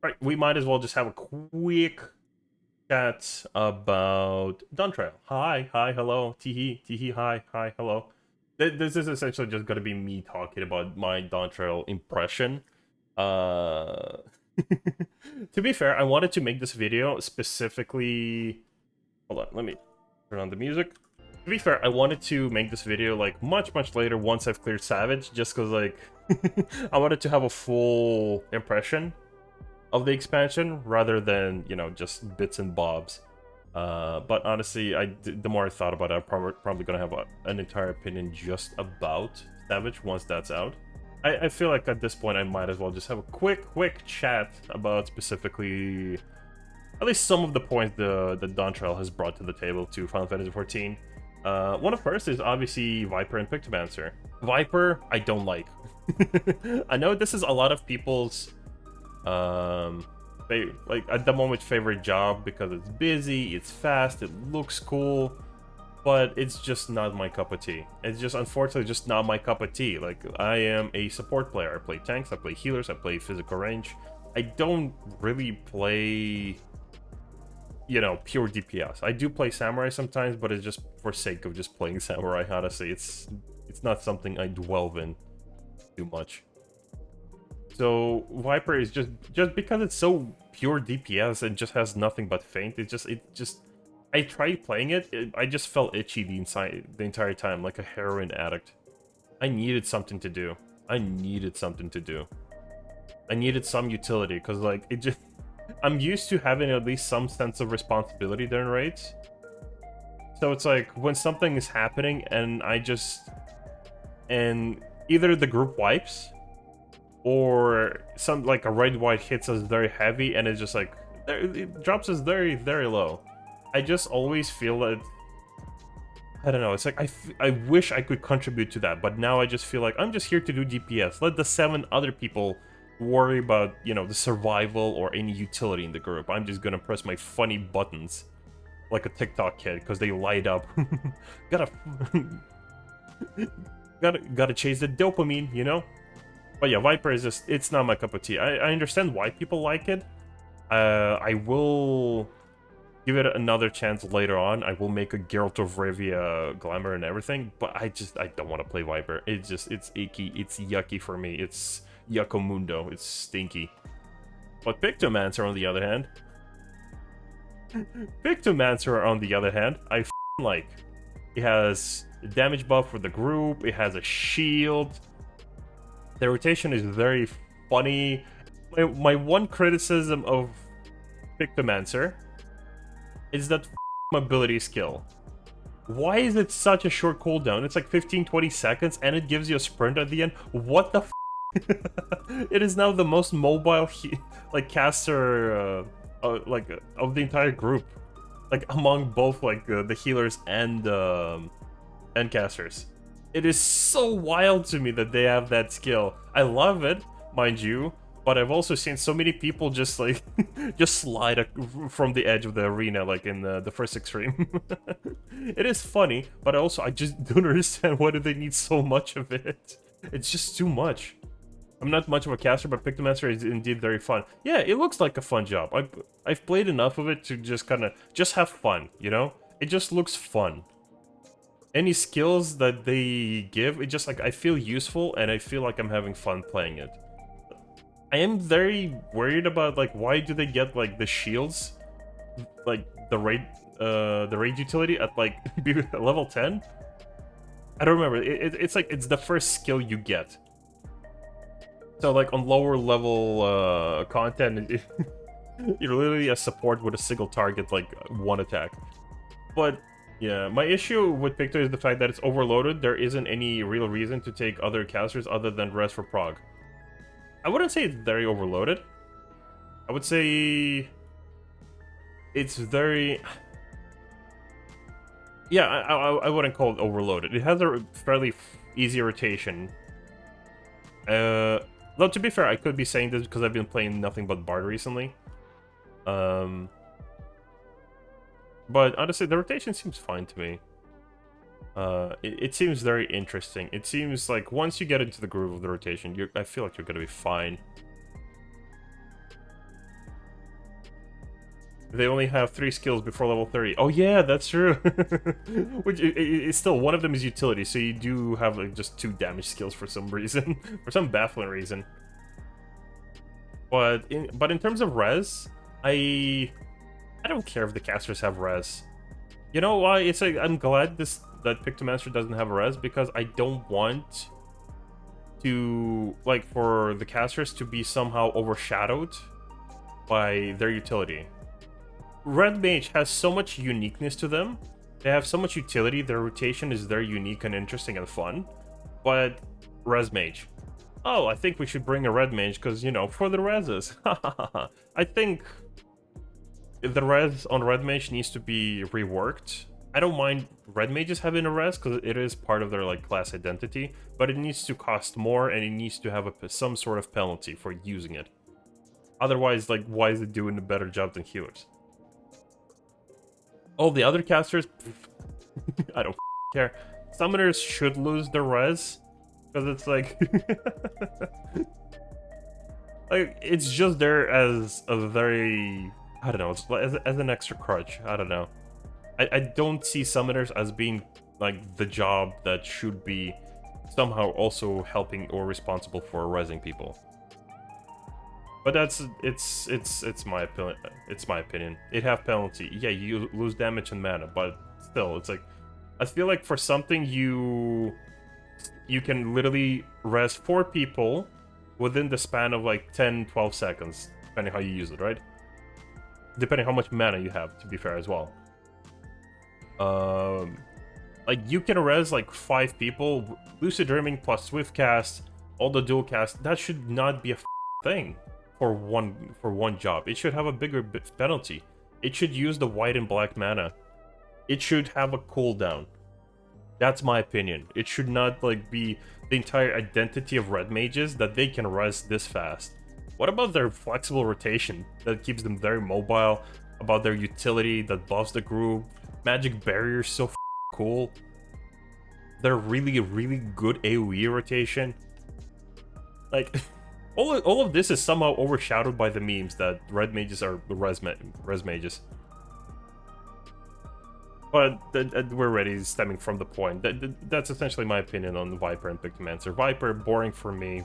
Right, we might as well just have a quick chat about Dawntrail. Hi, hello, teehee, hi, hello. This is essentially just gonna be me talking about my Dawntrail impression. Uh, to be fair, I wanted to make this video specifically. Hold on, let me turn on the music. To be fair, I wanted to make this video like much later once I've cleared Savage, just because like I wanted to have a full impression of the expansion rather than, you know, just bits and bobs. But honestly, the more I thought about it, I'm probably gonna have an entire opinion just about Savage once that's out. I feel like at this point I might as well just have a quick chat about specifically at least some of the points the Dawntrail has brought to the table to Final Fantasy XIV. One of first is obviously Viper and Pictomancer. Viper, I don't like. I know this is a lot of people's they like at the moment favorite job because it's busy, it's fast, it looks cool, but it's just not my cup of tea. It's just unfortunately just not my cup of tea. Like, I am a support player. I play tanks, I play healers, I play physical range. I don't really play, you know, pure DPS. I do play samurai sometimes, but it's just for sake of just playing samurai. Honestly, it's not something I dwell in too much. So Viper is just because it's so pure DPS and just has nothing but feint. It just I tried playing it. I just felt itchy the entire time, like a heroin addict. I needed something to do. I needed something to do. I needed some utility because like it just. I'm used to having at least some sense of responsibility during raids. So it's like when something is happening and either the group wipes or some like a raid wipe hits us very heavy and it's just like it drops us very low. I just always feel that I don't know. It's like I wish I could contribute to that, but now I just feel like I'm just here to do DPS. Let the 7 other people worry about, you know, the survival or any utility in the group. I'm just gonna press my funny buttons like a TikTok kid because they light up. gotta chase the dopamine, you know. But yeah, Viper is just, it's not my cup of tea. I understand why people like it. I will give it another chance later on. I will make a Geralt of Rivia glamour and everything, but I don't want to play Viper. It's icky, it's yucky for me. It's yuckomundo, it's stinky. But Pictomancer on the other hand, I like. It has a damage buff for the group, it has a shield. The rotation is very funny. My one criticism of Pictomancer is that ability skill. Why is it such a short cooldown? It's like 15-20 seconds and it gives you a sprint at the end. What the f? It is now the most mobile like caster like of the entire group. Like among both like the healers and casters. It is so wild to me that they have that skill. I love it, mind you, but I've also seen so many people just like just slide from the edge of the arena, like in the first extreme. It is funny, but also I just don't understand why do they need so much of it. It's just too much. I'm not much of a caster, but Pictomancer is indeed very fun. Yeah, it looks like a fun job. I've played enough of it to just kind of just have fun, you know? It just looks fun. Any skills that they give, it just like I feel useful and I feel like I'm having fun playing it. I am very worried about like why do they get like the shields, like the raid utility at like level 10? I don't remember. It's like it's the first skill you get. So like on lower level content, you're literally a support with a single target, like one attack. But yeah, my issue with Picto is the fact that it's overloaded. There isn't any real reason to take other casters other than rest for prog. I wouldn't say it's very overloaded. I would say it's very... Yeah, I wouldn't call it overloaded. It has a fairly easy rotation. Though to be fair, I could be saying this because I've been playing nothing but Bard recently. But honestly, the rotation seems fine to me. It seems very interesting. It seems like once you get into the groove of the rotation, I feel like you're gonna be fine. They only have 3 skills before level 30. Oh yeah, that's true. Which it's still, one of them is utility, so you do have like just 2 damage skills for some reason, for some baffling reason. But in terms of res, I don't care if the casters have res. You know why? It's like, I'm glad that Pictomancer doesn't have a res, because I don't want to, like, for the casters to be somehow overshadowed by their utility. Red Mage has so much uniqueness to them. They have so much utility. Their rotation is very unique and interesting and fun. But Res Mage. Oh, I think we should bring a Red Mage because, you know, for the reses. I think the res on Red Mage needs to be reworked. I don't mind Red Mages having a res because it is part of their like class identity, but it needs to cost more and it needs to have some sort of penalty for using it. Otherwise, like, why is it doing a better job than healers? All the other casters, I don't care. Summoners should lose their res, because it's like... like, it's just there as a very... I don't know, it's as an extra crutch, I don't know. I don't see summoners as being, like, the job that should be somehow also helping or responsible for resing people. But it's my opinion. It's my opinion. It have penalty. Yeah, you lose damage and mana, but still, it's like, I feel like for something you can literally res 4 people within the span of like 10-12 seconds, depending how you use it, right? Depending how much mana you have, to be fair as well. Like, you can res like 5 people, Lucid Dreaming plus Swift Cast, all the dual cast. That should not be a thing. For one job. It should have a bigger penalty. It should use the white and black mana. It should have a cooldown. That's my opinion. It should not like be the entire identity of red mages that they can res this fast. What about their flexible rotation that keeps them very mobile? About their utility that buffs the group? Magic barrier so cool. Their really good AoE rotation. Like all of this is somehow overshadowed by the memes that red mages are res mages. But we're already stemming from the point. That's essentially my opinion on Viper and Pictomancer. Viper, boring for me.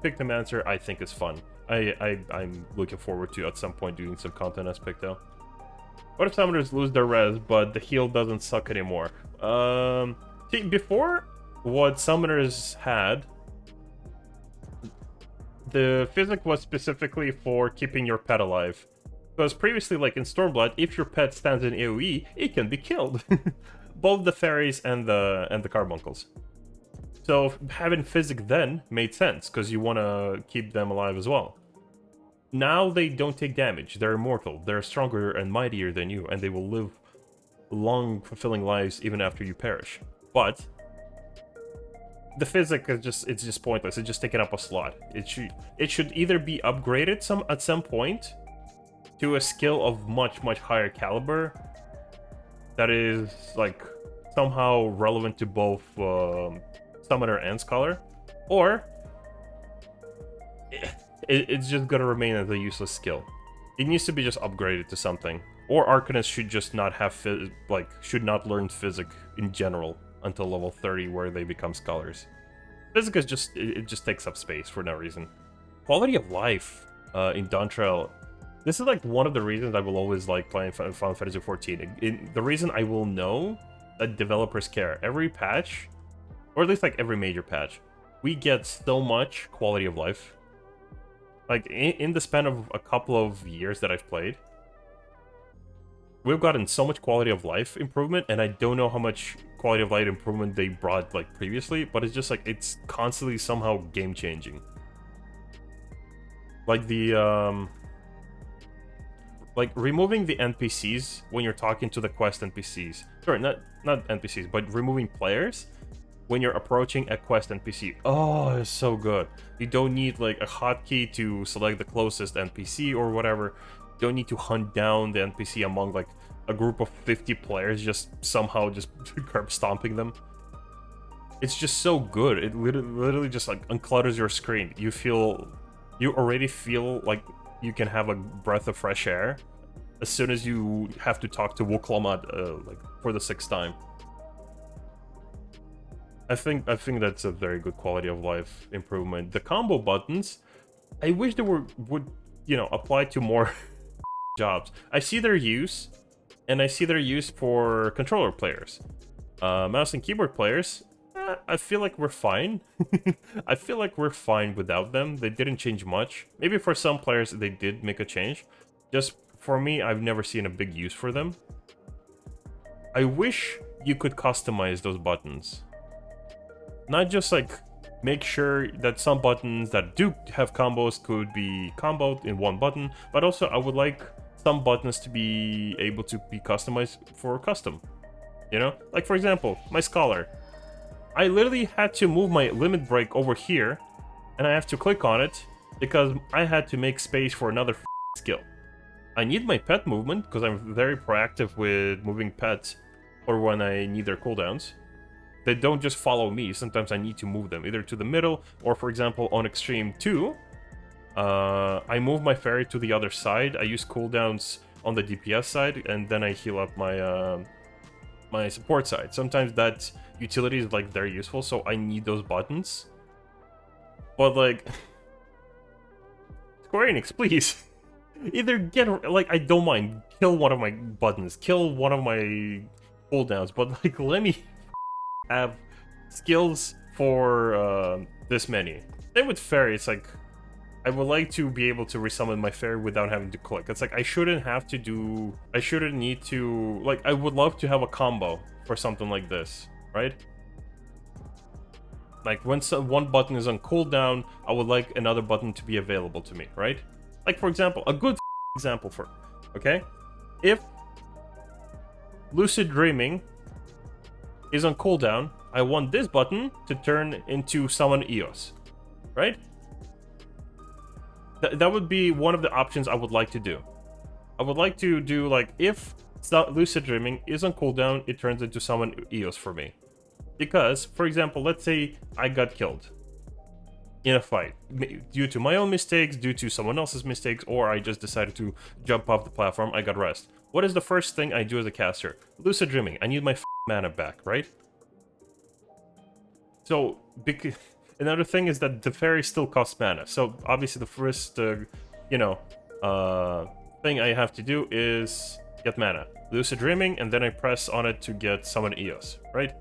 Pictomancer, I think is fun. I'm looking forward to at some point doing some content as Picto. What if summoners lose their res, but the heal doesn't suck anymore? See, before, what summoners had, the physic was specifically for keeping your pet alive. Because previously, like in Stormblood, if your pet stands in AoE, it can be killed. Both the fairies and the carbuncles. So having physic then made sense, because you want to keep them alive as well. Now they don't take damage, they're immortal, they're stronger and mightier than you, and they will live long, fulfilling lives even after you perish. But the physic is just pointless. It's just taking up a slot. It should either be upgraded at some point to a skill of much higher caliber that is like somehow relevant to both summoner and scholar, or it's just gonna remain as a useless skill. It needs to be just upgraded to something, or Arcanists should just not have should not learn physic in general until level 30, where they become scholars. Physic is it just takes up space for no reason. Quality of life in Dawntrail. This is like one of the reasons I will always like playing Final Fantasy XIV. The reason I will know that developers care. Every patch, or at least like every major patch, we get so much quality of life. Like in the span of a couple of years that I've played, we've gotten so much quality of life improvement, and I don't know how much quality of life improvement they brought like previously, but it's just like it's constantly somehow game changing. Like the like removing the NPCs when you're talking to the quest NPCs. Sorry, not NPCs, but removing players when you're approaching a quest NPC. Oh, it's so good. You don't need like a hotkey to select the closest NPC or whatever. You don't need to hunt down the NPC among like a group of 50 players, just somehow just curb stomping them. It's just so good. It literally just like unclutters your screen. You already feel like you can have a breath of fresh air as soon as you have to talk to Wuk Lamat, like for the 6th time. I think that's a very good quality of life improvement. The combo buttons, I wish they would apply to more jobs. I see their use, and I see their use for controller players. Mouse and keyboard players, I feel like we're fine. I feel like we're fine without them. They didn't change much. Maybe for some players they did make a change. Just for me, I've never seen a big use for them. I wish you could customize those buttons. Not just like make sure that some buttons that do have combos could be comboed in one button, but also I would like some buttons to be able to be customized for custom. You know? Like for example, my Scholar. I literally had to move my limit break over here, and I have to click on it because I had to make space for another skill. I need my pet movement because I'm very proactive with moving pets or when I need their cooldowns. They don't just follow me, sometimes I need to move them either to the middle or, for example, on Extreme 2, I move my fairy to the other side. I use cooldowns on the DPS side, and then I heal up my my support side. Sometimes that utility is like very useful, so I need those buttons. But like, Square Enix, please, either get like I don't mind kill one of my buttons, kill one of my cooldowns, but like let me have skills for this many. Same with fairy. It's like I would like to be able to resummon my fairy without having to click. It's like I shouldn't need to, like, I would love to have a combo for something like this, right? Like when one button is on cooldown, I would like another button to be available to me, right? Like for example, a good example for, okay? If Lucid Dreaming is on cooldown, I want this button to turn into Summon Eos, right? That would be one of the options I would like to do. I would like to do, like, if Lucid Dreaming is on cooldown, it turns into Summon Eos for me. Because, for example, let's say I got killed in a fight due to my own mistakes, due to someone else's mistakes, or I just decided to jump off the platform, I got rest. What is the first thing I do as a caster? Lucid Dreaming. I need my mana back, right? So, another thing is that the fairy still costs mana. So, obviously the first, thing I have to do is get mana. Lucid Dreaming, and then I press on it to get Summon Eos, right?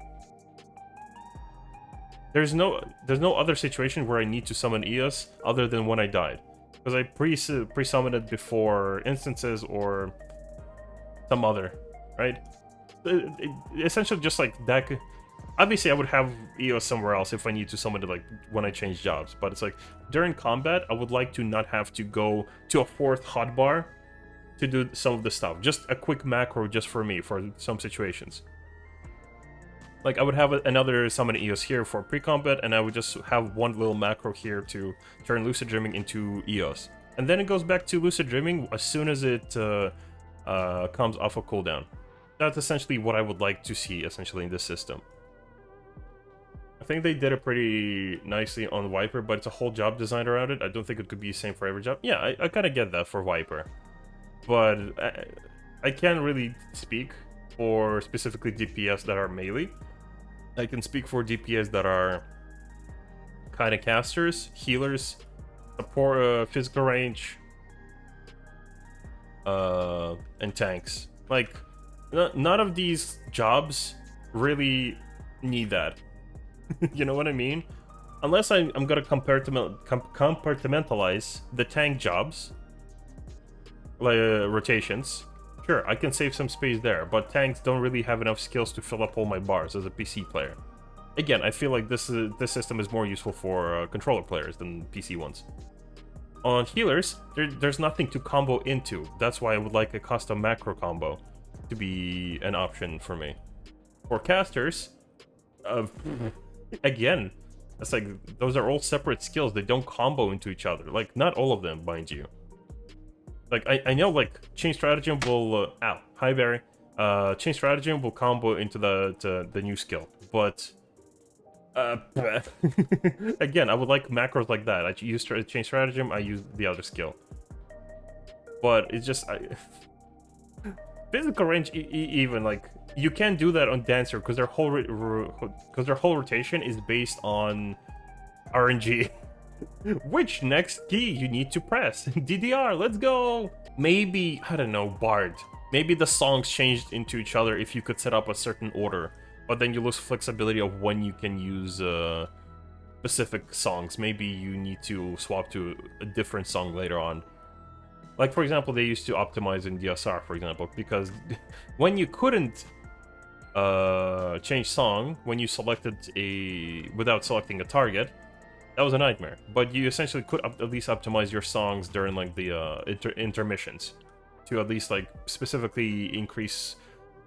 There's no other situation where I need to summon Eos other than when I died. Because I pre-summoned it before instances or some other, right? Essentially just like that. Obviously I would have Eos somewhere else if I need to summon it, like when I change jobs. But it's like during combat, I would like to not have to go to a 4th hotbar to do some of the stuff. Just a quick macro just for me for some situations. Like, I would have another summon Eos here for pre-combat, and I would just have one little macro here to turn Lucid Dreaming into Eos. And then it goes back to Lucid Dreaming as soon as it comes off a cooldown. That's essentially what I would like to see, essentially, in this system. I think they did it pretty nicely on Viper, but it's a whole job design around it. I don't think it could be the same for every job. Yeah, I kind of get that for Viper. But I can't really speak for specifically DPS that are melee. I can speak for DPS that are kind of casters, healers, support, physical range, and tanks. Like, none of these jobs really need that. You know what I mean? Unless I'm gonna compartmentalize the tank jobs, like rotations. Sure, I can save some space there, but tanks don't really have enough skills to fill up all my bars as a PC player. Again, I feel like this system is more useful for controller players than PC ones. On healers, there's nothing to combo into. That's why I would like a custom macro combo to be an option for me. For casters, again, it's like those are all separate skills. They don't combo into each other. Like, not all of them, mind you. Like, I know, like, Chain Stratagem will... hi, Barry. Chain Stratagem will combo into the new skill, but... again, I would like macros like that. I use Chain Stratagem, I use the other skill. But it's just... physical range, even like you can't do that on Dancer because their whole rotation is based on RNG. Which next key you need to press? DDR, let's go! Maybe, I don't know, Bard. Maybe the songs changed into each other if you could set up a certain order, but then you lose flexibility of when you can use specific songs. Maybe you need to swap to a different song later on. Like, for example, they used to optimize in DSR, for example, because when you couldn't change song, when you selected without selecting a target, that was a nightmare. But you essentially could at least optimize your songs during like the intermissions to at least like specifically increase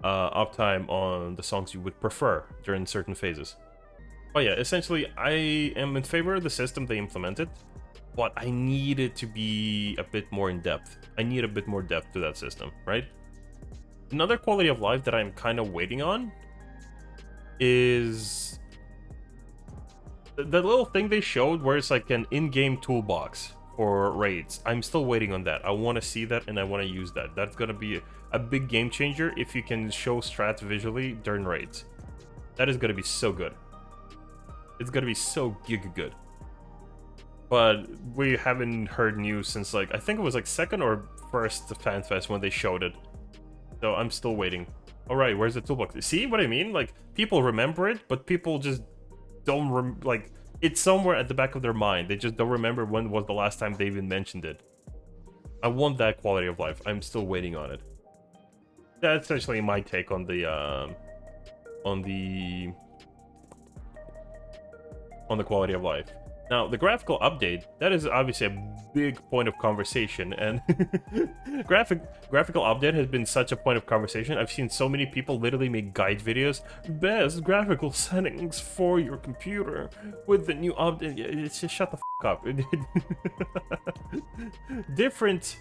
uptime on the songs you would prefer during certain phases. But yeah, essentially, I am in favor of the system they implemented, but I need it to be a bit more in depth. I need a bit more depth to that system, right? Another quality of life that I'm kind of waiting on is the little thing they showed where it's like an in-game toolbox for raids. I'm still waiting on that. I want to see that and I want to use that. That's going to be a big game changer if you can show strats visually during raids. That is going to be so good. It's going to be so giga good. But we haven't heard news since like, I think it was like second or first FanFest when they showed it. So I'm still waiting. Alright, where's the toolbox? See what I mean? Like, people remember it, but people just don't like, it's somewhere at the back of their mind. They just don't remember when was the last time they even mentioned it. I want that quality of life. I'm still waiting on it. That's essentially my take on the quality of life. Now, the graphical update, that is obviously a big point of conversation, and graphical update has been such a point of conversation. I've seen so many people literally make guide videos, best graphical settings for your computer with the new update. It's just shut the f up. different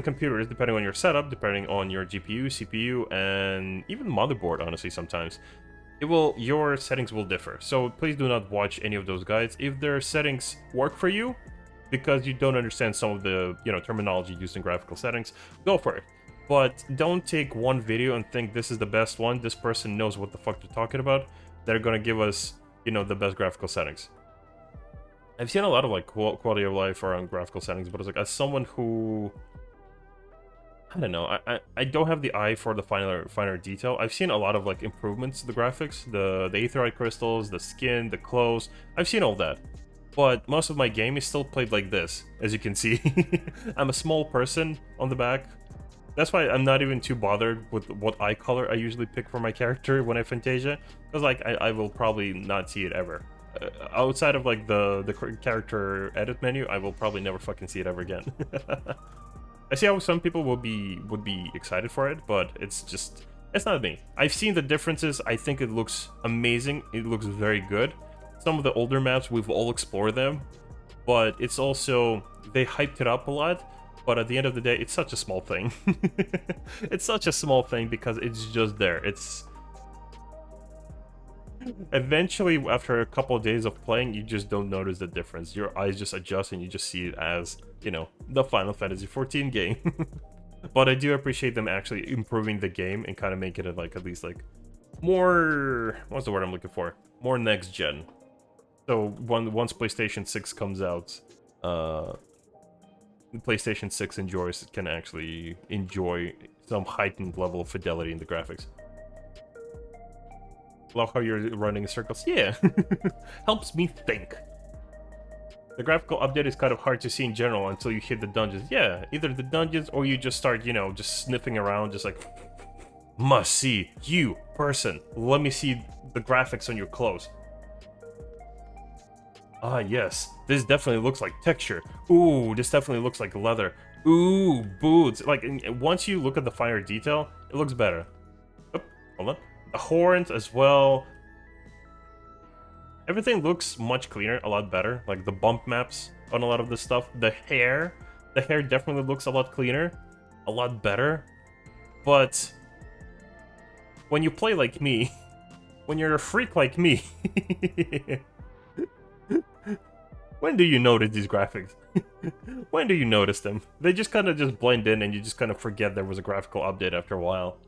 computers, depending on your setup, depending on your GPU, CPU, and even motherboard, honestly, sometimes. Your settings will differ, so please do not watch any of those guides. If their settings work for you, because you don't understand some of the terminology used in graphical settings, go for it. But don't take one video and think this is the best one, this person knows what the fuck they're talking about, they're gonna give us, the best graphical settings. I've seen a lot of like quality of life around graphical settings, but it's like, as someone who, I don't know, I don't have the eye for the finer detail. I've seen a lot of like improvements to the graphics, the aetheryte crystals, the skin, the clothes. I've seen all that, but most of my game is still played like this, as you can see. I'm a small person on the back. That's why I'm not even too bothered with what eye color I usually pick for my character when I Fantasia, because like I will probably not see it ever. Outside of like the character edit menu, I will probably never fucking see it ever again. I see how some people would be excited for it, but it's not me. I've seen the differences. I think it looks amazing. It looks very good. Some of the older maps, we've all explored them, but it's also, they hyped it up a lot, but at the end of the day, it's such a small thing. It's such a small thing because it's just there. It's eventually, after a couple of days of playing, you just don't notice the difference. Your eyes just adjust and you just see it as, the Final Fantasy XIV game. But I do appreciate them actually improving the game and kind of making it like, at least like, more, what's the word I'm looking for? More next gen. So once PlayStation 6 comes out, PlayStation 6 enjoys can actually enjoy some heightened level of fidelity in the graphics. Love how you're running in circles. Yeah, helps me think. The graphical update is kind of hard to see in general until you hit the dungeons. Yeah, either the dungeons or you just start, just sniffing around, just like, must see, you, person, let me see the graphics on your clothes. Ah, yes, this definitely looks like texture. Ooh, this definitely looks like leather. Ooh, boots. Like, once you look at the finer detail, it looks better. Oh, hold on. The horns as well. Everything looks much cleaner, a lot better. Like the bump maps on a lot of this stuff. The hair definitely looks a lot cleaner, a lot better. But when you play like me, when you're a freak like me, when do you notice these graphics? When do you notice them? They just kind of just blend in and you just kind of forget there was a graphical update after a while.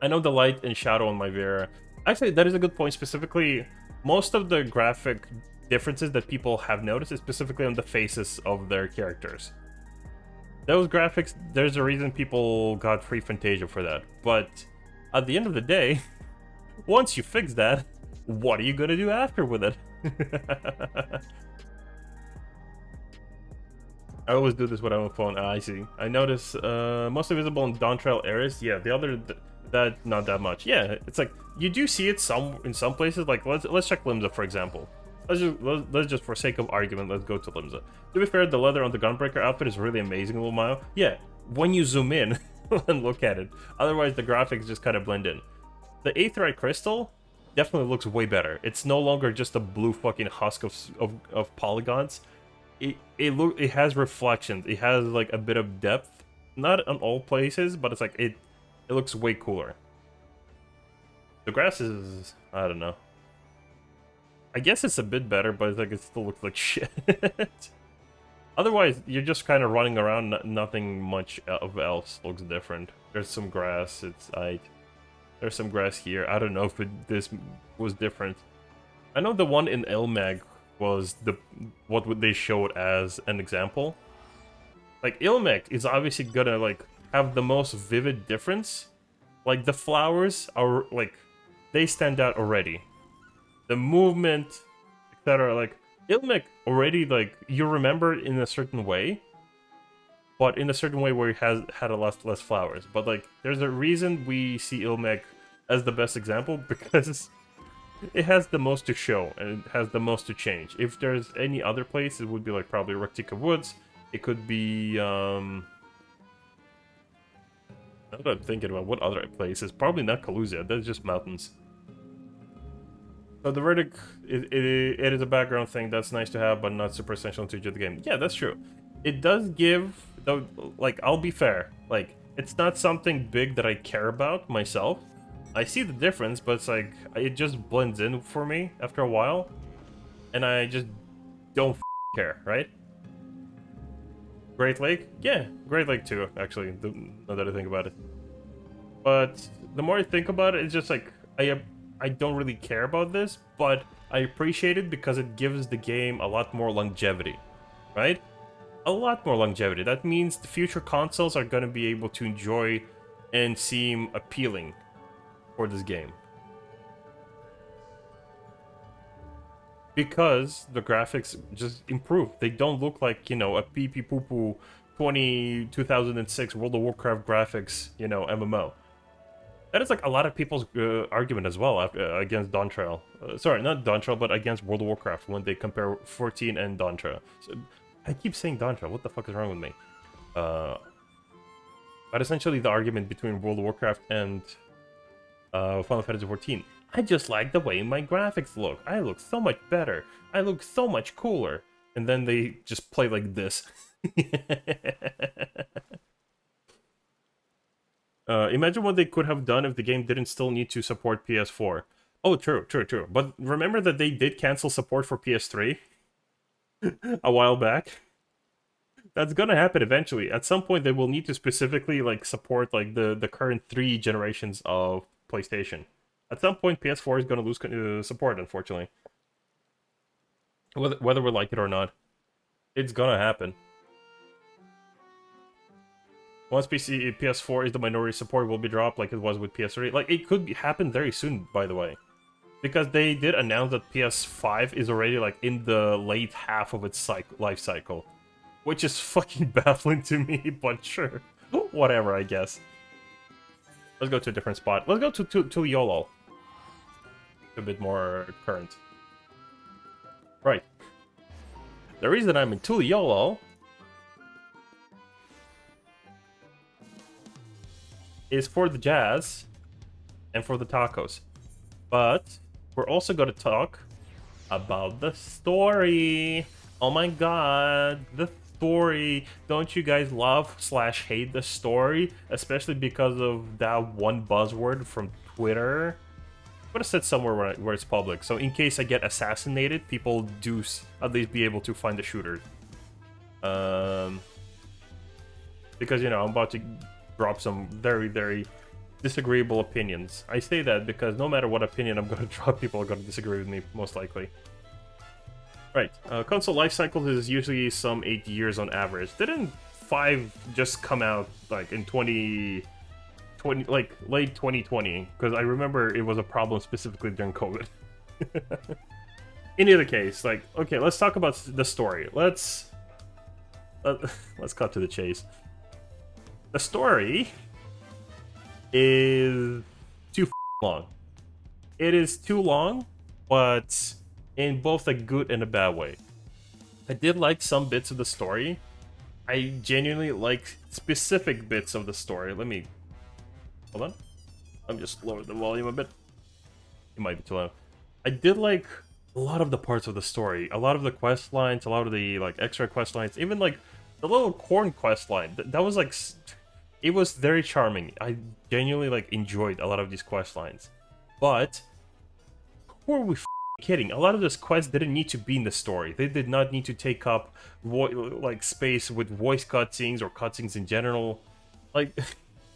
I know the light and shadow on my Vera. Actually, that is a good point. Specifically, most of the graphic differences that people have noticed is specifically on the faces of their characters. Those graphics, there's a reason people got free Fantasia for that. But at the end of the day, once you fix that, what are you gonna do after with it? I always do this when I'm on phone. I see. I notice mostly visible in Dawntrail areas. Yeah, the other that not that much. Yeah, it's like you do see it in some places. Like let's check Limsa for example. Let's just for sake of argument, let's go to Limsa. To be fair, the leather on the Gunbreaker outfit is really amazing, Lumayo. Yeah, when you zoom in and look at it. Otherwise, the graphics just kind of blend in. The Aetheryte Crystal definitely looks way better. It's no longer just a blue fucking husk of polygons. It has reflections. It has like a bit of depth, not on all places, but it's like it looks way cooler. The grass is, I don't know. I guess it's a bit better, but it's like it still looks like shit. Otherwise, you're just kind of running around. Nothing much else looks different. There's some grass. There's some grass here. I don't know if this was different. I know the one in Ilmag was what would they show it as an example. Like Ilmec is obviously gonna like have the most vivid difference. Like the flowers are like they stand out already. The movement, etc. Like Ilmec already like you remember it in a certain way, but in a certain way where it had a lot less flowers. But like there's a reason we see Ilmec as the best example because it has the most to show, and it has the most to change. If there's any other place, it would be like probably Rectica Woods. It could be, now that I'm thinking about what other places, probably not Kalusia, that's just mountains. So the verdict, it is a background thing that's nice to have, but not super essential to the game. Yeah, that's true. It does give, though, like, I'll be fair, like, it's not something big that I care about myself. I see the difference, but it's like, it just blends in for me after a while. And I just don't care, right? Great Lake? Yeah, Great Lake too, actually, now that I think about it. But the more I think about it, it's just like, I don't really care about this, but I appreciate it because it gives the game a lot more longevity, right? A lot more longevity. That means the future consoles are going to be able to enjoy and seem appealing for this game. Because the graphics just improve. They don't look like, you know, a pee-pee-poo-poo 2006 World of Warcraft graphics, you know, MMO. That is like a lot of people's argument as well against Dawntrail. Sorry, not Dawntrail, but against World of Warcraft when they compare 14 and Dawntrail. So, I keep saying Dawntrail, what the fuck is wrong with me? But essentially the argument between World of Warcraft and Final Fantasy 14. I just like the way my graphics look. I look so much better. I look so much cooler. And then they just play like this. Imagine what they could have done if the game didn't still need to support PS4. Oh, true. But remember that they did cancel support for PS3 a while back? That's gonna happen eventually. At some point, they will need to specifically like support like the current 3 generations of PlayStation. At some point, PS4 is gonna lose support, unfortunately. Whether we like it or not, it's gonna happen. Once PS4 is the minority support will be dropped like it was with PS3. Like, it could happen very soon, by the way. Because they did announce that PS5 is already, like, in the late half of its life cycle. Which is fucking baffling to me, but sure. Whatever, I guess. Let's go to a different spot. Let's go to YOLO. A bit more current. Right. The reason I'm in Tuliolo is for the jazz and for the tacos. But we're also going to talk about the story. Oh my god, the story. Don't you guys love / hate the story? Especially because of that one buzzword from Twitter. I'm gonna set somewhere where it's public, so in case I get assassinated, people do at least be able to find the shooter. Because, you know, I'm about to drop some very, very disagreeable opinions. I say that because no matter what opinion I'm gonna drop, people are gonna disagree with me, most likely. Right, console life cycle is usually some 8 years on average. Didn't 5 just come out like in 2020, like late 2020? Because I remember it was a problem specifically during COVID. In either case, like, okay, let's talk about the story. Let's cut to the chase. The story is too long. It is too long, but in both a good and a bad way. I did like some bits of the story. I genuinely like specific bits of the story. Let me... Hold on. I'm just lower the volume a bit. It might be too loud. I did like a lot of the parts of the story. A lot of the quest lines, a lot of the like extra quest lines, even like the little corn quest line. That was like... It was very charming. I genuinely like enjoyed a lot of these quest lines. But who are we kidding? A lot of those quests didn't need to be in the story. They did not need to take up like space with voice cutscenes or cutscenes in general. Like,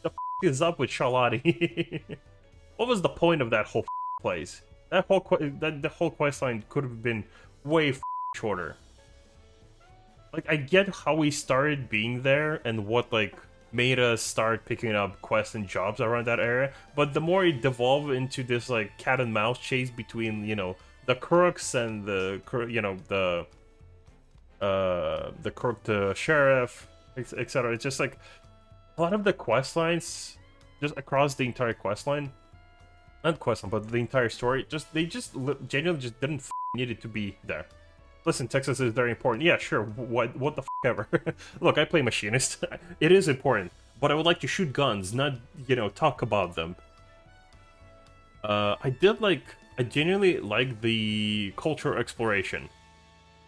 the is up with Shalani? What was the point of that whole place? That whole the whole quest line could have been way shorter. Like, I get how we started being there and what like made us start picking up quests and jobs around that area, but the more it devolved into this like cat and mouse chase between, you know, the crooks and the, you know, the crook, the sheriff, etc. It's just like a lot of the quest lines just across the entire quest line, not quest line, but the entire story, they just genuinely just didn't need it to be there. Listen, Texas is very important. Yeah, sure. What the ever. Look, I play Machinist. It is important, but I would like to shoot guns, not, you know, talk about them. I genuinely like the cultural exploration.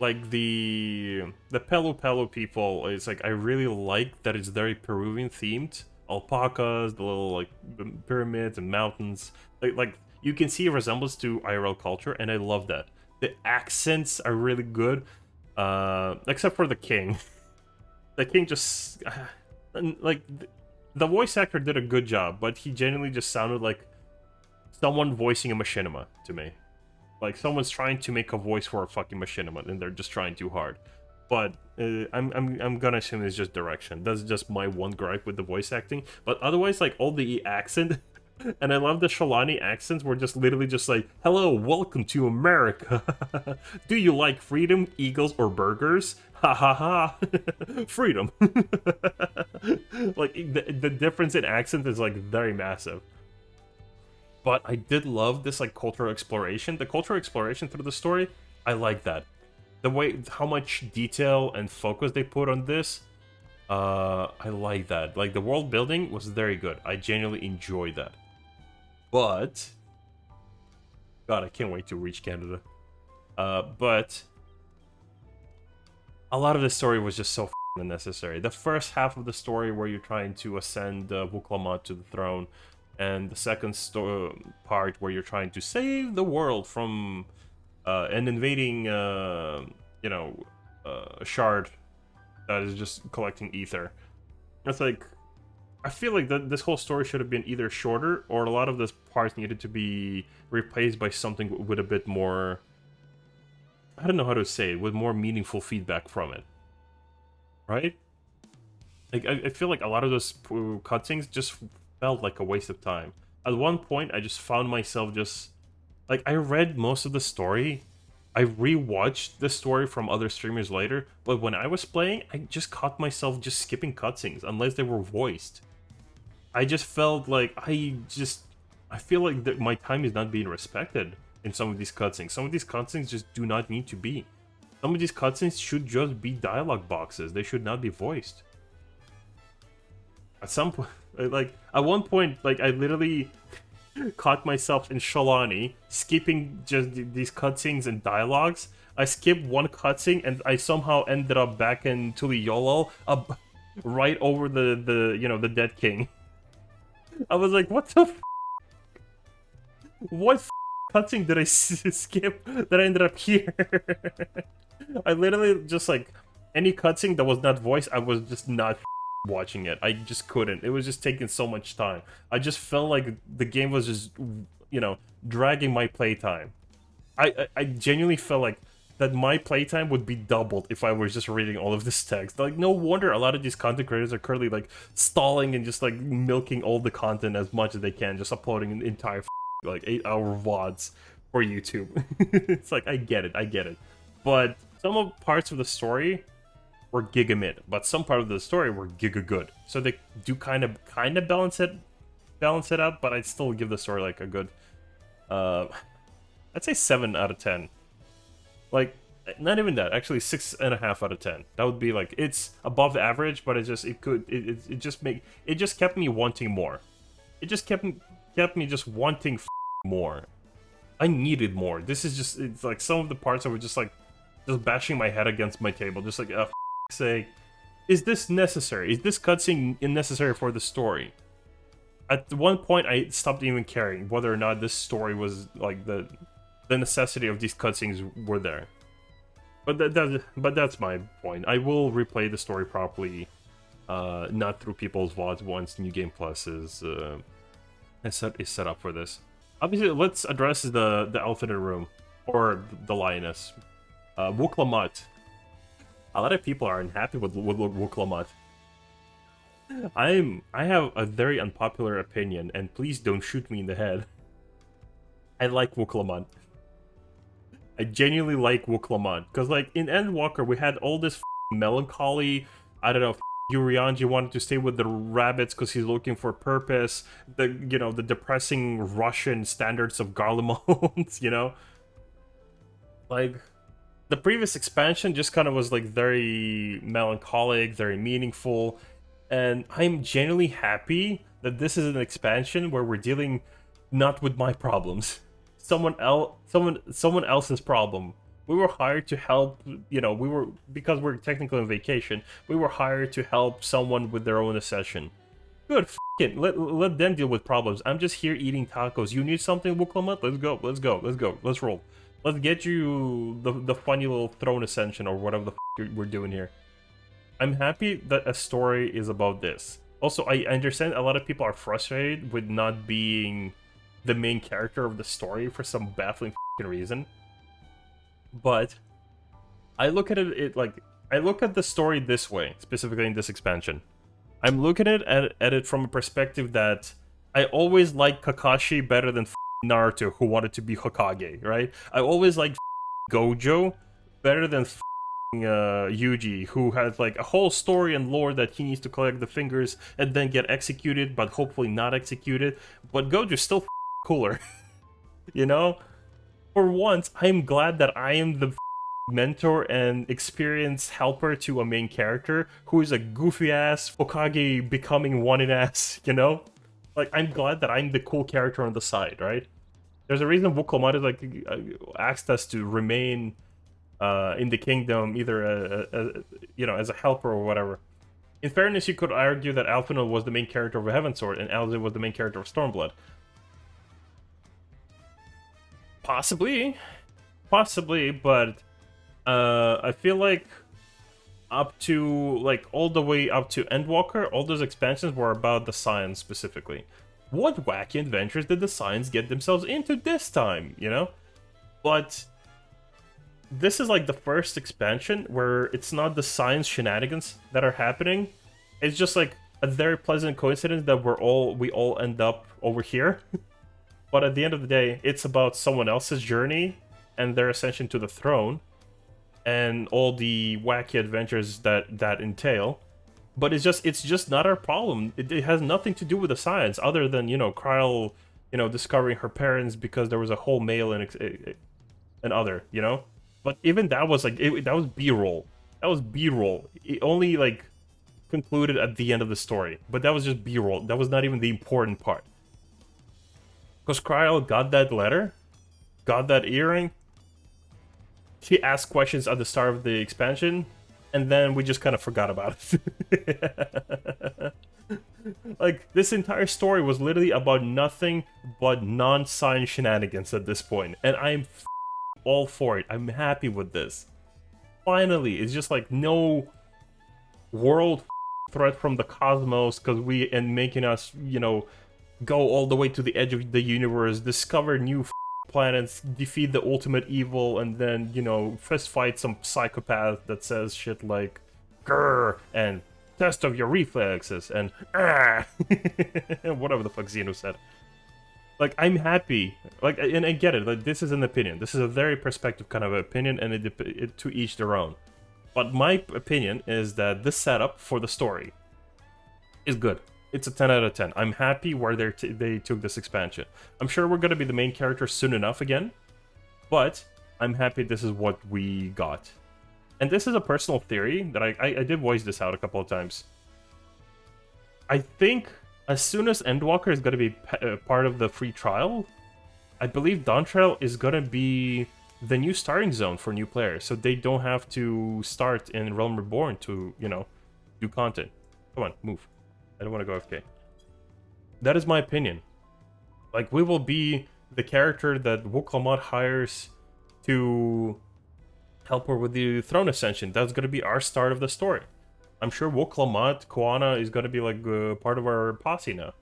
Like the Pelu Pelu people, it's like I really like that it's very Peruvian themed. Alpacas, the little like pyramids and mountains. Like you can see a resemblance to IRL culture, and I love that. The accents are really good, except for the king. The king just... like, the voice actor did a good job, but he genuinely just sounded like someone voicing a machinima to me. Like, someone's trying to make a voice for a fucking machinima, and they're just trying too hard. But I'm gonna assume it's just direction. That's just my one gripe with the voice acting. But otherwise, like, all the accent... And I love the Shalani accents were just literally just like, hello, welcome to America. Do you like freedom, eagles, or burgers? Ha ha ha. Freedom. Like, the difference in accent is like very massive. But I did love this like cultural exploration. The cultural exploration through the story, I like that. The way, how much detail and focus they put on this, I like that. Like, the world building was very good. I genuinely enjoyed that. But, God, I can't wait to reach Canada. But a lot of the story was just so unnecessary. The first half of the story where you're trying to ascend Wuk Lamat to the throne, and the second part where you're trying to save the world from an invading, you know, shard that is just collecting ether. It's like, I feel like this whole story should have been either shorter, or a lot of those parts needed to be replaced by something with a bit more... I don't know how to say it, with more meaningful feedback from it. Right? Like, I feel like a lot of those cutscenes just felt like a waste of time. At one point, I just found myself just... Like, I read most of the story, I rewatched the story from other streamers later, but when I was playing, I just caught myself just skipping cutscenes, unless they were voiced. I just felt like, I feel like that my time is not being respected in some of these cutscenes. Some of these cutscenes just do not need to be. Some of these cutscenes should just be dialogue boxes. They should not be voiced. At some point, like, at one point, like, I literally caught myself in Shalani, skipping just these cutscenes and dialogues. I skipped one cutscene, and I somehow ended up back in Tuliyolol, right over the you know, the dead king. I was like, what the f***? What cutscene did I skip that I ended up here? I literally just, like, any cutscene that was not voiced, I was just not watching it. I just couldn't. It was just taking so much time. I just felt like the game was just, you know, dragging my playtime. I genuinely felt like that my playtime would be doubled if I was just reading all of this text. Like, no wonder a lot of these content creators are currently like stalling and just like milking all the content as much as they can, just uploading an entire like 8-hour VODs for YouTube. It's like, I get it. But some of parts of the story were giga mid, but some part of the story were giga good. So they do kind of balance it out, but I'd still give the story like a good I'd say 7 out of 10. Like, not even that, actually 6.5 out of 10. That would be like, it's above average, but it just kept me wanting more. It just kept me just wanting more. I needed more. This is just, it's like some of the parts I were just like, just bashing my head against my table, just like, for sake, is this necessary? Is this cutscene unnecessary for the story? At one point, I stopped even caring whether or not this story was like the necessity of these cutscenes were there. But that's my point. I will replay the story properly, not through people's VODs once New Game Plus is set up for this. Obviously, let's address the elephant in the room, or the lioness, Wuk Lamat. A lot of people are unhappy with Wuk Lamat. I have a very unpopular opinion, and please don't shoot me in the head. I like Wuk Lamat. I genuinely like Wuk Lamat, because like in Endwalker we had all this melancholy. I don't know. Urianji wanted to stay with the rabbits because he's looking for purpose. The depressing Russian standards of Garlemald. Like the previous expansion just kind of was like very melancholic, very meaningful, and I'm genuinely happy that this is an expansion where we're dealing not with my problems. Someone else's problem. We were hired to help, because we're technically on vacation, we were hired to help someone with their own accession. Good, f it. Let them deal with problems. I'm just here eating tacos. You need something, Wuk Lamat? Let's roll. Let's get you the funny little throne ascension or whatever the f we're doing here. I'm happy that a story is about this. Also, I understand a lot of people are frustrated with not being the main character of the story for some baffling reason. But I look at I look at the story this way, specifically in this expansion. I'm looking at it from a perspective that I always liked Kakashi better than Naruto, who wanted to be Hokage, right? I always liked Gojo better than Yuji, who has like a whole story and lore that he needs to collect the fingers and then get executed, but hopefully not executed. But Gojo's still cooler. For once, I'm glad that I am the mentor and experienced helper to a main character who is a goofy ass Hokage becoming one ass, Like, I'm glad that I'm the cool character on the side, right? There's a reason Wuk Lamat asked us to remain in the kingdom, either as a helper or whatever. In fairness, you could argue that Alphinaud was the main character of Heavensward and Alze was the main character of Stormblood. Possibly, but I feel like up to all the way up to Endwalker, all those expansions were about the Scions specifically. What wacky adventures did the Scions get themselves into this time, But this is like the first expansion where it's not the Science shenanigans that are happening. It's just like a very pleasant coincidence that we all end up over here. But at the end of the day, it's about someone else's journey and their ascension to the throne and all the wacky adventures that entail. But it's just not our problem. It has nothing to do with the Science, other than Kryl, discovering her parents because there was a whole male and other, But even that was that was B-roll. That was B-roll. It only concluded at the end of the story, but that was just B-roll. That was not even the important part. Because Kryl got that letter, got that earring. She asked questions at the start of the expansion, and then we just kind of forgot about it. This entire story was literally about nothing but non-Science shenanigans at this point, and I'm all for it. I'm happy with this. Finally, it's just no world threat from the cosmos and making us, you know, go all the way to the edge of the universe, discover new planets, defeat the ultimate evil, and then, you know, fist fight some psychopath that says shit like grr and test of your reflexes and whatever the fuck Xeno said. Like, I'm happy, like, and I get it, like, this is an opinion, this is a very perspective kind of opinion, and it to each their own. But my opinion is that this setup for the story is good. It's a 10 out of 10. I'm happy where they took this expansion. I'm sure we're going to be the main character soon enough again, but I'm happy this is what we got. And this is a personal theory that I did voice this out a couple of times. I think as soon as Endwalker is going to be part of the free trial, I believe Dawntrail is going to be the new starting zone for new players, so they don't have to start in Realm Reborn to, you know, do content. Come on, move. I don't want to go AFK. That is my opinion. Like, we will be the character that Wuk Lamat hires to help her with the throne ascension. That's going to be our start of the story. I'm sure Wuk Lamat, Koana is going to be like part of our posse now.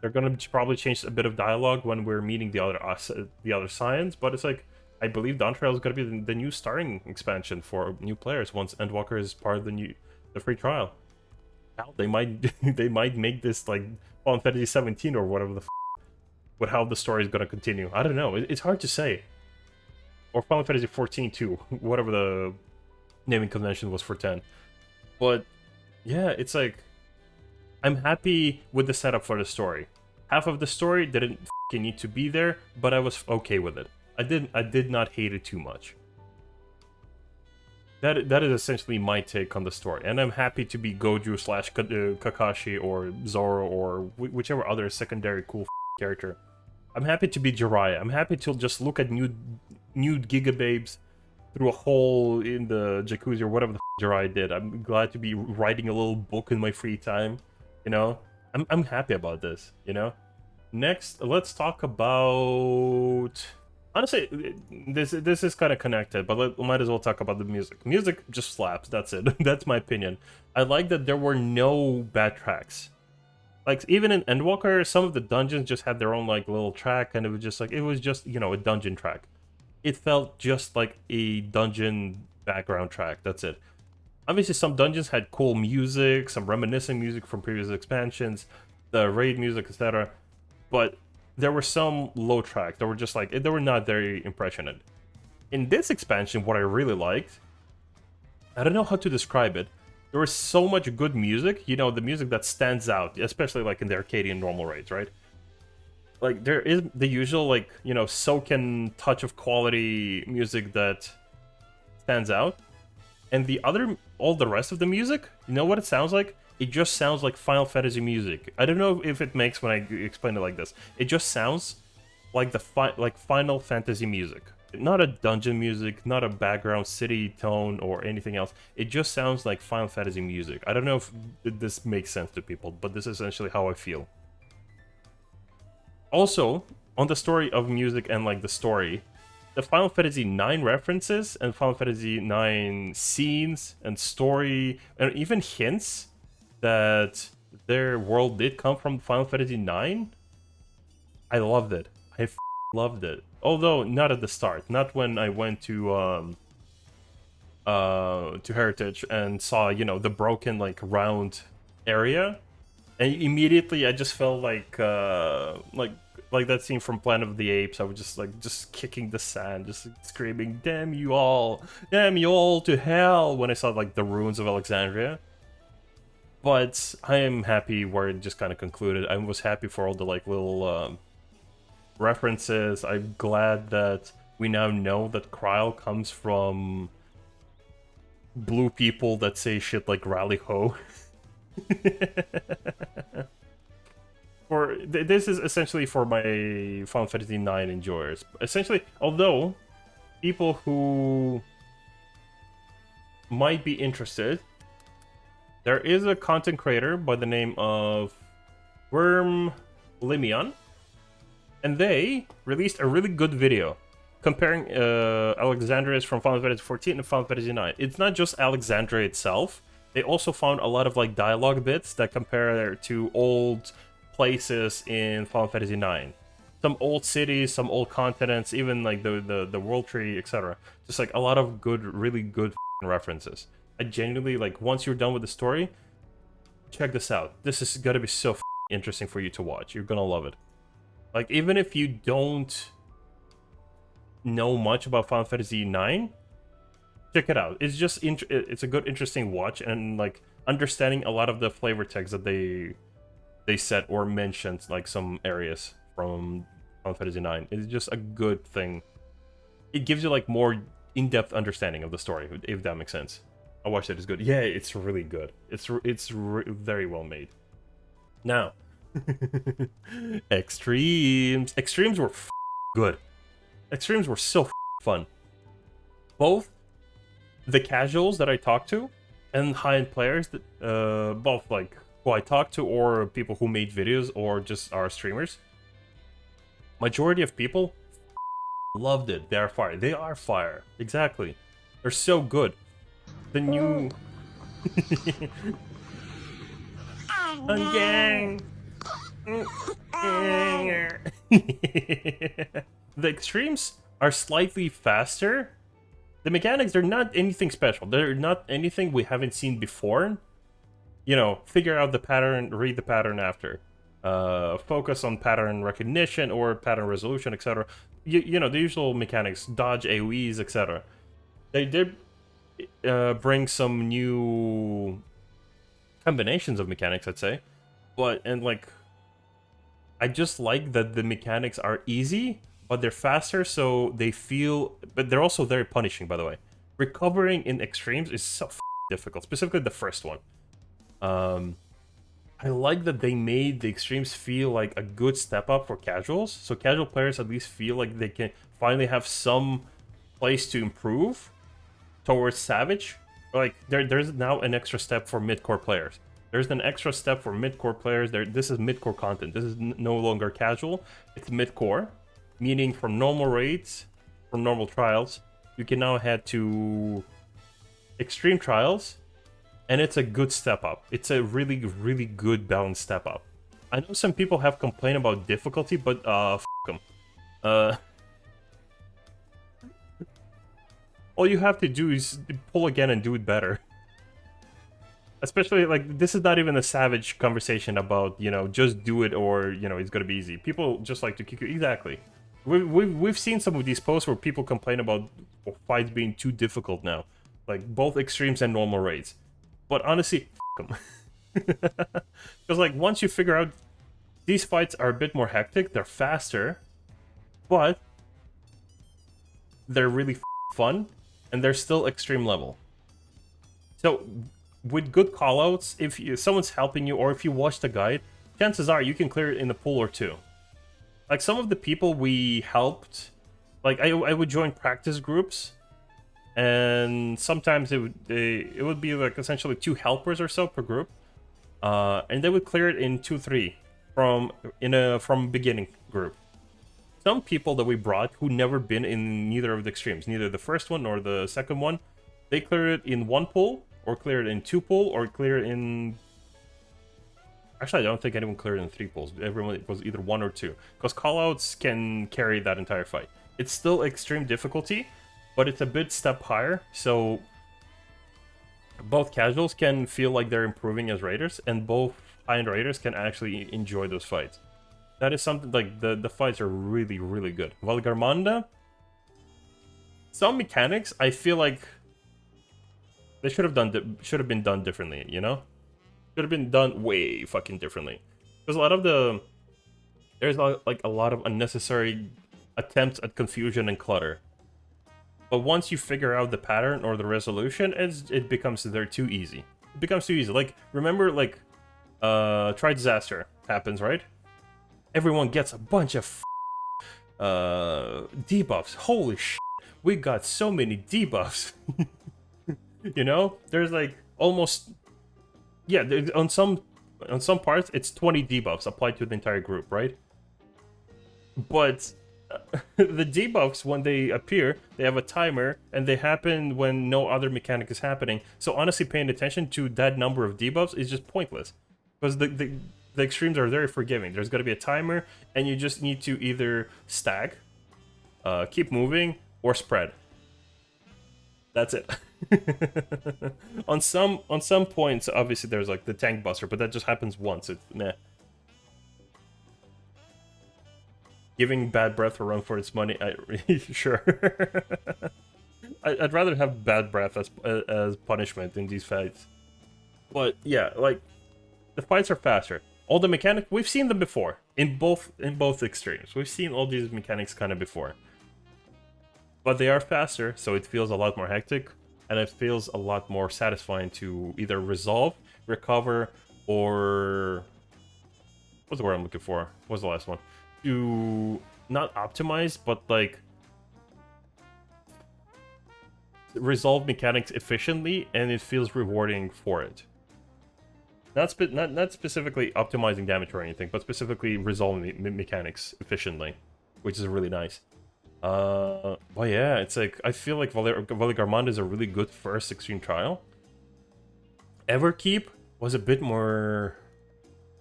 They're going to probably change a bit of dialogue when we're meeting the other Scions, but it's like, I believe Dawntrail is going to be the new starting expansion for new players once Endwalker is part of the free trial. Hell, they might make this like Final Fantasy 17 or whatever the with how the story is going to continue. I don't know. It's hard to say. Or Final Fantasy 14 too, whatever the naming convention was for 10. But yeah, it's like, I'm happy with the setup for the story. Half of the story didn't need to be there, but I was okay with it. I did not hate it too much. That is essentially my take on the story, and I'm happy to be Goju / Kakashi or Zoro or whichever other secondary cool character. I'm happy to be Jiraiya. I'm happy to just look at nude Gigababes through a hole in the jacuzzi or whatever the Jiraiya did. I'm glad to be writing a little book in my free time, you know? I'm happy about this, you know? Next, let's talk about... Honestly, this is kind of connected, but we might as well talk about the music. Music just slaps, that's it. That's my opinion. I like that there were no bad tracks. Like, even in Endwalker, some of the dungeons just had their own, like, little track, and it was just, you know, a dungeon track. It felt just like a dungeon background track, that's it. Obviously, some dungeons had cool music, some reminiscent music from previous expansions, the raid music, etc. But there were some low track that were just like, they were not very impressionant. In this expansion, what I really liked, I don't know how to describe it, there was so much good music, you know, the music that stands out, especially like in the Arcadian normal raids, right? Like, there is the usual, like, you know, soaking touch of quality music that stands out. And all the rest of the music, you know what it sounds like? It just sounds like Final Fantasy music. I don't know if it makes when I explain it like this. It just sounds like like Final Fantasy music. Not a dungeon music, not a background city tone or anything else. It just sounds like Final Fantasy music. I don't know if this makes sense to people, but this is essentially how I feel. Also, on the story of music and like the story, the Final Fantasy IX references and Final Fantasy IX scenes and story and even hints that their world did come from Final Fantasy IX, I loved it. I loved it. Although not at the start, not when I went to Heritage and saw, you know, the broken like round area, and immediately I just felt like that scene from Planet of the Apes. I was just kicking the sand, just screaming, damn you all to hell," when I saw like the ruins of Alexandria. But I am happy where it just kind of concluded. I was happy for all the like little references. I'm glad that we now know that Kryl comes from blue people that say shit like rally ho. This is essentially for my Final Fantasy IX enjoyers. Essentially, although people who might be interested, there is a content creator by the name of Worm Limion, and they released a really good video comparing Alexandrias from Final Fantasy XIV and Final Fantasy IX. It's not just Alexandria itself, they also found a lot of like dialogue bits that compare to old places in Final Fantasy IX. Some old cities, some old continents, even like the world tree, etc. Just like a lot of good, really good references. I genuinely, like, once you're done with the story, check this out. This is gonna be so interesting for you to watch. You're gonna love it. Like, even if you don't know much about Final Fantasy IX, check it out. It's just it's a good, interesting watch, and like understanding a lot of the flavor text that they set or mentioned, like some areas from Final Fantasy IX, is just a good thing. It gives you like more in-depth understanding of the story, if that makes sense. I watched it. It's good. Yeah, it's really good. It's very well made. Now, Extremes. Extremes were good. Extremes were so fun. Both the casuals that I talked to and high-end players, that both like who I talked to or people who made videos or just are streamers, majority of people loved it. They are fire. They are fire. Exactly. They're so good. The new gang. The extremes are slightly faster. The mechanics, they're not anything special. They're not anything we haven't seen before. You know, figure out the pattern, read the pattern after. Focus on pattern recognition or pattern resolution, etc. You know, the usual mechanics, dodge AoEs, etc. They did bring some new combinations of mechanics, I'd say. And like, I just like that the mechanics are easy, but they're faster, so they feel... But they're also very punishing, by the way. Recovering in extremes is so difficult, specifically the first one. I like that they made the extremes feel like a good step up for casuals, so casual players at least feel like they can finally have some place to improve towards Savage. Like, there's now an extra step for mid-core players. There's an extra step for mid-core players. This is mid-core content. This is no longer casual. It's mid-core, meaning from normal raids, from normal trials, you can now head to extreme trials, and it's a good step up. It's a really, really good balanced step up. I know some people have complained about difficulty, but f them. All you have to do is pull again and do it better. Especially, like, this is not even a Savage conversation about, you know, just do it or, you know, it's gonna be easy. People just like to kick you. Exactly. We've seen some of these posts where people complain about fights being too difficult now. Like, both extremes and normal raids. But honestly, f them. Because, like, once you figure out these fights are a bit more hectic, they're faster, but they're really fun, and they're still extreme level. So, with good callouts, if someone's helping you, or if you watch the guide, chances are you can clear it in a pool or two. Like, some of the people we helped, like, I would join practice groups, and sometimes it would be like essentially 2 helpers or so per group, and they would clear it in 2-3 from beginning group. Some people that we brought who never been in neither of the extremes, neither the first one nor the second one, they clear it in 1 pool, or clear it in 2 pool, or clear it in... Actually, I don't think anyone cleared in 3 pools. Everyone was either 1 or 2, because callouts can carry that entire fight. It's still extreme difficulty, but it's a bit step higher, so both casuals can feel like they're improving as raiders, and both high-end raiders can actually enjoy those fights. That is something, like, the fights are really, really good. Valgarmanda, some mechanics, I feel like they should have been done differently, you know? Should have been done way fucking differently. Because there's like a lot of unnecessary attempts at confusion and clutter. But once you figure out the pattern or the resolution, it becomes too easy. It becomes too easy. Like, remember, like, Try Disaster happens, right? Everyone gets a bunch of debuffs. Holy shit, we got so many debuffs. You know, there's like almost, yeah, on some parts it's 20 debuffs applied to the entire group, right? But The debuffs, when they appear, they have a timer, and they happen when no other mechanic is happening. So honestly, paying attention to that number of debuffs is just pointless, because the extremes are very forgiving. There's got to be a timer, and you just need to either stack, keep moving, or spread. That's it. On some points, obviously there's like the tank buster, but that just happens once. It's meh. Giving bad breath a run for its money. Sure. I'd rather have bad breath as punishment in these fights. But yeah, like the fights are faster. All the mechanics, we've seen them before in both extremes. We've seen all these mechanics kind of before. But they are faster, so it feels a lot more hectic, and it feels a lot more satisfying to either resolve, recover, or what's the word I'm looking for? What was the last one? To not optimize, but like resolve mechanics efficiently, and it feels rewarding for it. Not specifically optimizing damage or anything, but specifically resolving mechanics efficiently, which is really nice. Well, yeah, it's like I feel like Valigarmand is a really good first extreme trial. Everkeep was a bit more.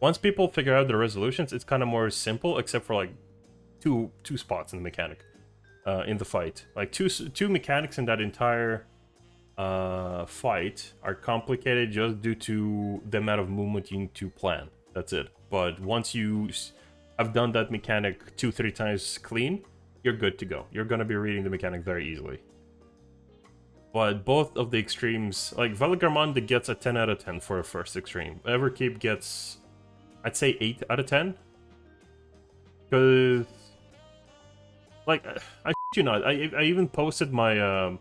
Once people figure out the resolutions, it's kind of more simple, except for like two spots in the mechanic, in the fight. Like two mechanics in that entire fight are complicated just due to the amount of movement you need to plan. That's it. But once you have done that mechanic 2-3 times clean, you're good to go. You're gonna be reading the mechanic very easily. But both of the extremes, like Valigarmand gets a 10 out of 10 for a first extreme. Everkeep gets, I'd say 8 out of 10. Because, like, I you not, I even posted my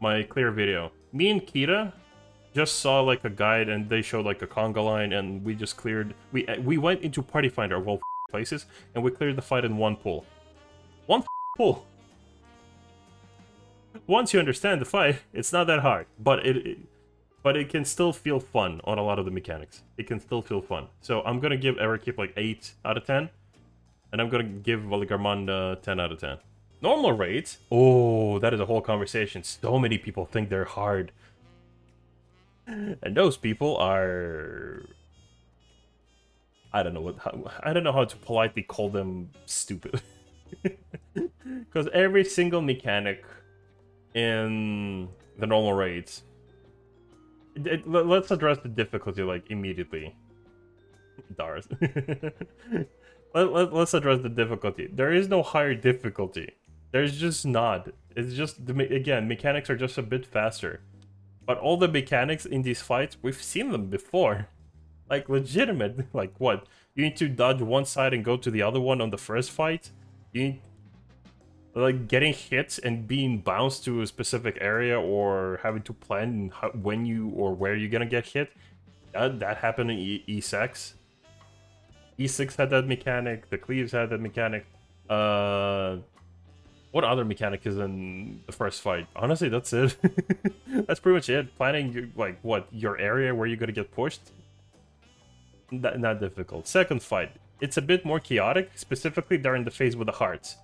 my clear video. Me and Kita just saw like a guide, and they showed like a conga line, and we just cleared. We went into Party Finder of all places, and we cleared the fight in one pull. One pull. Once you understand the fight, it's not that hard, but it can still feel fun on a lot of the mechanics. It can still feel fun. So I'm gonna give Everkeep like 8 out of 10, and I'm gonna give Valigarmand 10 out of 10. Normal raids? Oh, that is a whole conversation. So many people think they're hard. And those people are... I don't know how to politely call them stupid. Because every single mechanic in the normal raids... let's address the difficulty, like, immediately. Dars. Let's address the difficulty. There is no higher difficulty. There's just not. It's just, again, mechanics are just a bit faster. But all the mechanics in these fights, we've seen them before. Like, legitimate. Like, what? You need to dodge one side and go to the other one on the first fight? You need... Like, getting hit and being bounced to a specific area, or having to plan when you or where you're gonna get hit. That happened in E6. E6 had that mechanic, the Cleaves had that mechanic. What other mechanic is in the first fight? Honestly, that's it. That's pretty much it. Planning, your area where you're gonna get pushed? Not difficult. Second fight, it's a bit more chaotic, specifically during the phase with the hearts.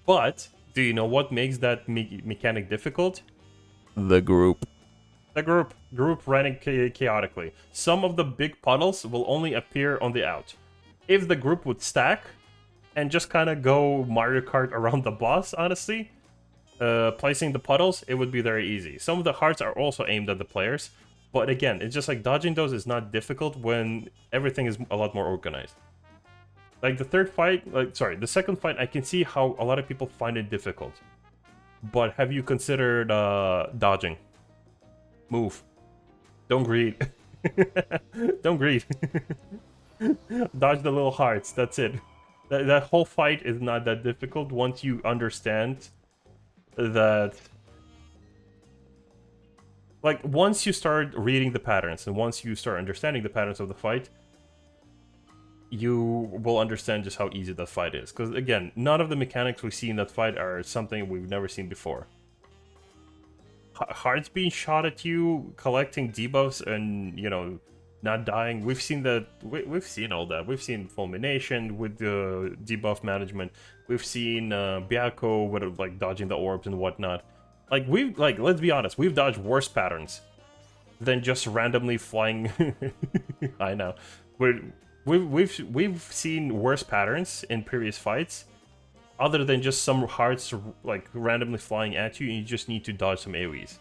But, do you know what makes that mechanic difficult? The group. The group running chaotically. Some of the big puddles will only appear on the out. If the group would stack and just kind of go Mario Kart around the boss, honestly, placing the puddles, it would be very easy. Some of the hearts are also aimed at the players, but again, it's just like dodging those is not difficult when everything is a lot more organized. Like the the second fight, I can see how a lot of people find it difficult. But have you considered dodging? Move. Don't greed. Don't greed. Dodge the little hearts, that's it. That whole fight is not that difficult once you understand that... Like, once you start reading the patterns, and once you start understanding the patterns of the fight, you will understand just how easy that fight is. Because, again, none of the mechanics we see in that fight are something we've never seen before. Hearts being shot at you, collecting debuffs, and, you know, not dying. We've seen that. We've seen all that. We've seen fulmination with the debuff management. We've seen Byakko with like dodging the orbs and whatnot. Like let's be honest, we've dodged worse patterns than just randomly flying. I know, we've seen worse patterns in previous fights, other than just some hearts like randomly flying at you, and you just need to dodge some AoEs.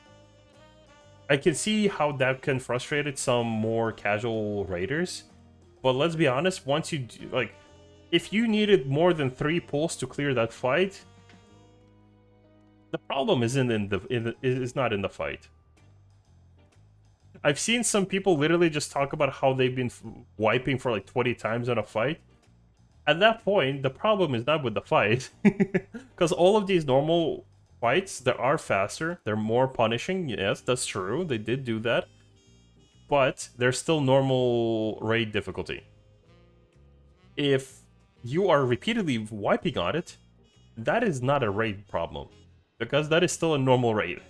I can see how that can frustrate some more casual raiders, but let's be honest, once you like, if you needed more than 3 pulls to clear that fight, the problem isn't is not in the fight. I've seen some people literally just talk about how they've been wiping for like 20 times on a fight. At that point, the problem is not with the fight, because all of these normal fights, they are faster, they're more punishing. Yes, that's true, they did do that, but they're still normal raid difficulty. If you are repeatedly wiping on it, that is not a raid problem, because that is still a normal raid.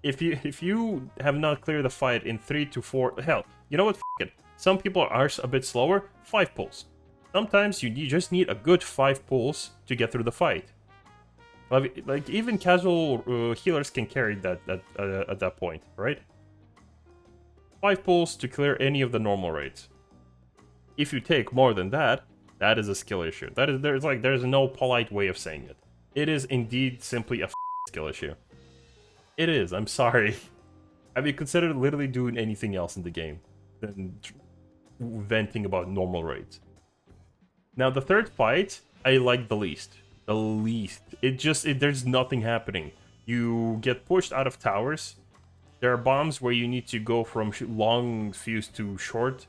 If you have not cleared the fight in 3 to 4, hell, you know what, f it. Some people are a bit slower, 5 pulls. Sometimes you just need a good 5 pulls to get through the fight. Like even casual healers can carry that at that point, right? 5 pulls to clear any of the normal raids. If you take more than that, that is a skill issue. That is there's no polite way of saying it. It is indeed simply a skill issue. It is. I'm sorry. Have you considered literally doing anything else in the game than venting about normal raids? Now the third fight, I like the least. The least. There's nothing happening. You get pushed out of towers. There are bombs where you need to go from long fuse to short.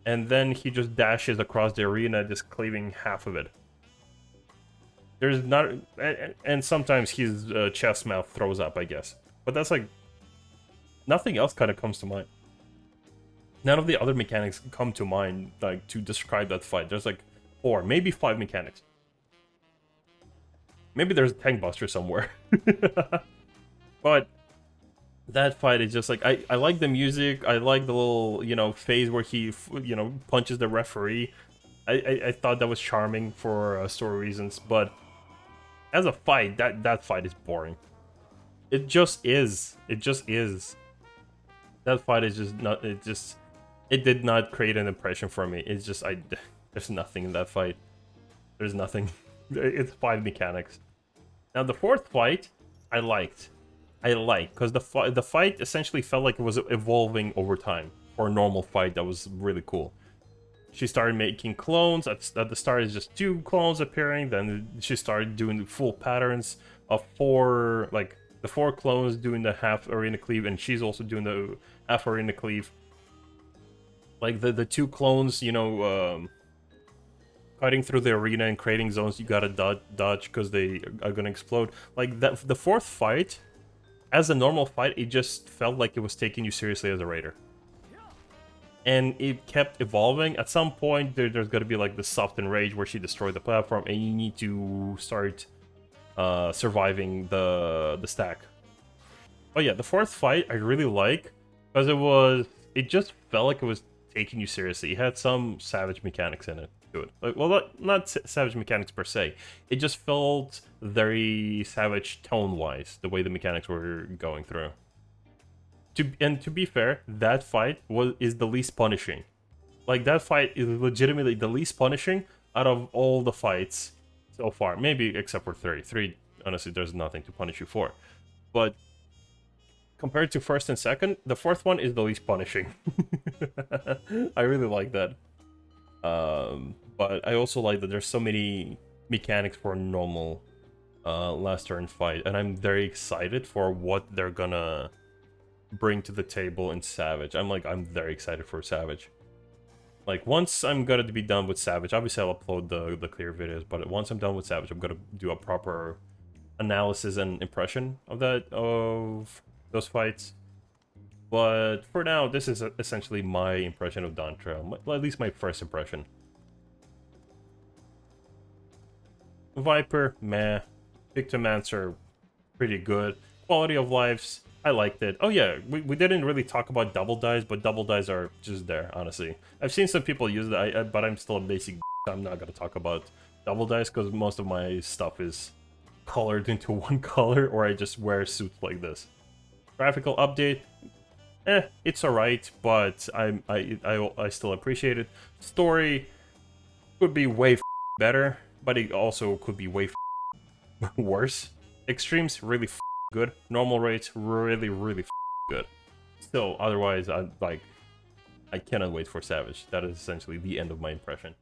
And then he just dashes across the arena, just cleaving half of it. There's not... And sometimes his chest mouth throws up, I guess. But that's like... Nothing else kind of comes to mind. None of the other mechanics come to mind, like, to describe that fight. There's like 4, maybe 5 mechanics. Maybe there's a tank buster somewhere. But that fight is just like, I like the music. I like the little, you know, phase where he, you know, punches the referee. I thought that was charming for story reasons, but as a fight, that fight is boring. It just is. It just is. That fight is just not. It did not create an impression for me. It's just there's nothing in that fight. There's nothing. It's 5 mechanics. Now the fourth fight, I liked, because the fight essentially felt like it was evolving over time for a normal fight. That was really cool. She started making clones. At the start, it's just 2 clones appearing. Then she started doing the full patterns of 4, like the 4 clones doing the half arena cleave, and she's also doing the half arena cleave. Like the 2 clones, you know, cutting through the arena and creating zones you gotta dodge because they are gonna explode. Like that, the fourth fight, as a normal fight, it just felt like it was taking you seriously as a raider. And it kept evolving. At some point, there's gonna be like the soft enrage where she destroyed the platform, and you need to start surviving the stack. But yeah, the fourth fight I really like because it just felt like it was taking you seriously. It had some savage mechanics in it to it. Like, well, not savage mechanics per se. It just felt very savage tone-wise, the way the mechanics were going through. To be fair, that fight is the least punishing. Like, that fight is legitimately the least punishing out of all the fights so far. Maybe except for 3. 3, honestly, there's nothing to punish you for. But compared to first and second, the fourth one is the least punishing. I really like that. But I also like that there's so many mechanics for a normal last turn fight. And I'm very excited for what they're gonna bring to the table in Savage. I'm very excited for Savage. Like, once I'm gonna be done with Savage, obviously I'll upload the clear videos, but once I'm done with Savage, I'm gonna do a proper analysis and impression of those fights. But for now, this is essentially my impression of Dawntrail, at least my first impression. Viper, meh. Pictomancer, pretty good. Quality of lives, I liked it. Oh yeah, we didn't really talk about double dyes, but double dyes are just there, honestly. I've seen some people use that, but I'm still a basic I'm not gonna talk about double dyes because most of my stuff is colored into one color, or I just wear suits like this. Graphical update, it's alright, but I still appreciate it. Story could be way better, but it also could be way worse. Extremes really good. Normal rates really good. Still, otherwise, I cannot wait for Savage. That is essentially the end of my impression.